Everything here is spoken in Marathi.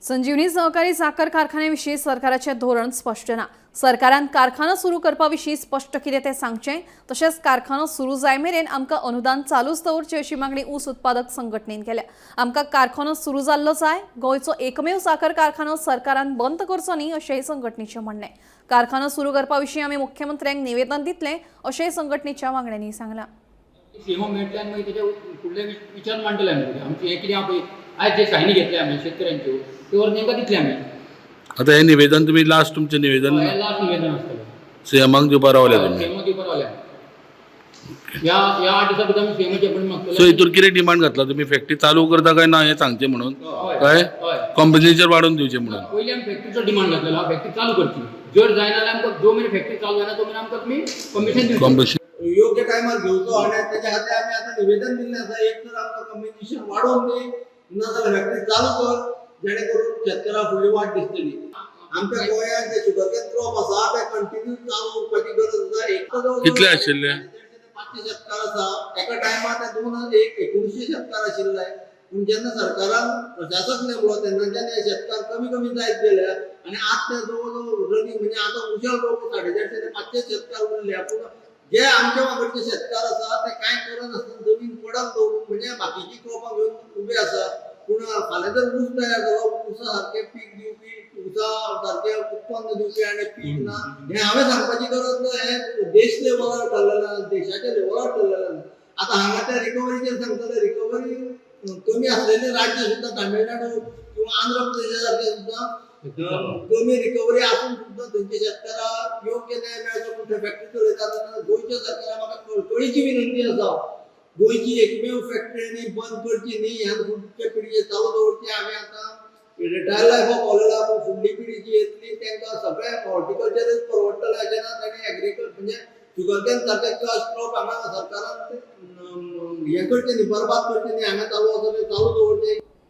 संजीवनी सहकारी साखर कारखान्याविषयी सरकाराचे धोरण स्पष्ट ना। सरकारान कारखानो सुरू करपाविषयी स्पष्ट कितें तें सांगचें, तशेंच कारखानो सुरू जाय मेरेन आमकां अनुदान चालूच दवरचें अशी मागणी ऊस उत्पादक संघटनेन केल्या। आमकां कारखानो सुरू जाल्लो जाय, गोंयचो एकमेव साखर कारखानो सरकारान बंद करचो न्ही अशेंय संघटनेचें म्हणणें। कारखानो सुरू करपाविषयी आमी मुख्यमंत्र्यांक निवेदन दितले अशेंय संघटनेच्या वांगड्यांनी सांगलां। सीएमओ मेळटले आनी मागीर तेजे फुडले विचार मांडटले आमी। आमचे हे कितें आहा आज जे सायनी घेतले आमी शेतकऱ्यांच्यो ते वर तांकां दितले आमी। आता हे निवेदन तुम्ही लास्ट तुमचे निवेदन लास्ट निवेदन आसतलें सीएमाक दिवपा रावले तुम्ही। सीएमओ दिवपा रावले या 8 दिसां भितर आमी सीएमओचे पण मागतले। सो हितून कितें डिमांड घातला तुम्ही फॅक्टरी चालू करता काय ना हे सांगचे म्हणून काय कॉम्पन्सेशन वाडोवन दिवचे म्हणून। पयलीं आमी फॅक्टरीचो डिमांड घातलेलो फॅक्टरी चालू करची। जर जायना जाल्यार आमकां जो मेरेन फॅक्टरी चालू जायना तो मेरेन आमकां तुमी कमिशन दिवचें। योग्य टायमार घेवचो आणि त्याच्या खातीर आमी आतां निवेदन दिल्लें आसा। एक तर आमकां कम्युनिकेशन वाडोवन दी, ना जाल्यार फॅक्टरी चालू कर, जेणे करून शेतकारांक फुडली वाट दिसतली। आमच्या गोंयांत जे शुगरकेन क्रॉप आसा ते कंटिन्यू चालू करपाची गरज आसा। कितले आशिल्ले? 500 शेतकार आसा। एका टायमार ते 1900 शेतकार आशिल्ले, पूण जेन्ना सरकारान प्रशासक नेमलो तेन्नाच्यान हे शेतकार कमी जायत गेले आनी आतां ते जवळ जवळ रनिंग म्हणजे आतां उशल लोक 150 ते 500 शेतकार उरले। पूण जे आमच्या वांगडचे शेतकार आसा ते कांय करनासतना जमीन पडक दवरून म्हणजे बाकीची क्रॉपां घेवन उबे आसा। पूण फाल्यां जर ऊस तयार जालो, ऊसा सारकें पीक दिवपी, ऊसा सारकें उत्पन्न दिवपी आनी पीक ना, हें हांवें सांगपाची गरज ना। हें देश लेवलार ठरलेलें, देशाच्या लेवलार ठरलेलें। आतां हांगा त्या रिकवरीचेर सांगतले, रिकवरी कमी आसलेले राज्य सुद्दां तामिळनाडू किंवा आंध्र प्रदेशा सारखे सुद्दां कमी रिकवरी आसून सुद्दां थंयचे शेतकाराक योग्य न्याय मेळचो पूण ते फॅक्टरी चलयता। गोंयच्या सरकाराक म्हाका कळकळीची विनंती आसा, गोंयची एकमेव फॅक्टरी आनी बंद करची न्ही। ह्या फुडचे पिळगेक चालू दवरची। आमी आतां रिटायर लायफ ऑफ कॉलेला पूण फुडली पिढी जी येतली तांकां सगळें हॉर्टिकल्चरच परवडटलें अशें ना। ताणें एग्रीकल्चर म्हणजे शुगरकेन सारके कॅश क्रॉप हांगा सरकारान हें करचें न्ही, बरबाद करचें न्ही। हांगा चालू आसा ते चालू दवरचें।